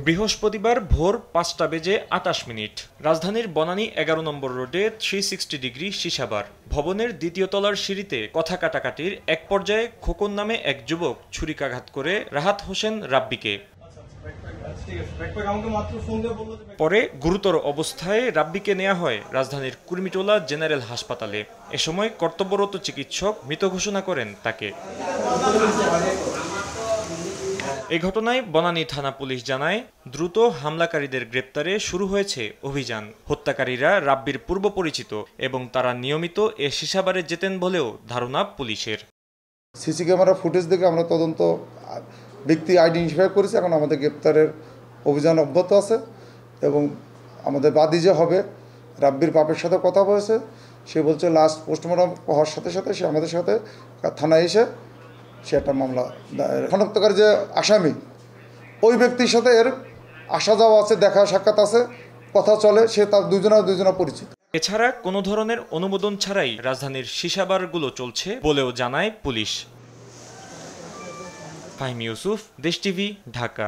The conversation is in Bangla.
বৃহস্পতিবার ভোর ৫টা বেজে ২৮ মিনিট রাজধানীর বনানী ১১ নম্বর রোডে 360 ডিগ্রি শিশাবার ভবনের দ্বিতীয় তলার সিঁড়িতে কথা কাটাকাটির এক পর্যায়ে খোকন নামে এক যুবক ছুরিকাঘাত করে রাহাত হোসেন রাব্বিকে। পরে গুরুতর অবস্থায় রাব্বিকে নেওয়া হয় রাজধানীর কুর্মিটোলা জেনারেল হাসপাতালে। এ সময় কর্তব্যরত চিকিৎসক মৃত ঘোষণা করেন তাকে। এ ঘটনায় বনানী থানা পুলিশ জানায়, দ্রুত হামলাকারীদের গ্রেপ্তারে শুরু হয়েছে অভিযান। হত্যাকারীরা রাব্বির পূর্ব পরিচিত এবং তারা নিয়মিত এ শিশাবারে যেতেন বলেও ধারণা পুলিশের। সিসি ক্যামেরা ফুটেজ দেখে আমরা তদন্ত ব্যক্তি আইডেন্টিফাই করেছি। এখন আমাদের গ্রেপ্তারের অভিযান অব্যাহত আছে এবং আমাদের বাদী যে হবে রাব্বির বাপের সাথে কথা বলেছে। সে বলছে লাস্ট পোস্টমর্টম হওয়ার সাথে সাথে সে আমাদের সাথে থানায় এসে সে একটা মামলা শনাক্তকারী যে আসামি ওই ব্যক্তির সাথে এর আসা যাওয়া আছে, দেখা সাক্ষাৎ আছে, কথা চলে, সে তার দুজনা পরিচিত। এছাড়া কোনো ধরনের অনুমোদন ছাড়াই রাজধানীর শিশাবারগুলো চলছে বলেও জানায় পুলিশ। ফাহিম ইউসুফ, দেশ টিভি, ঢাকা।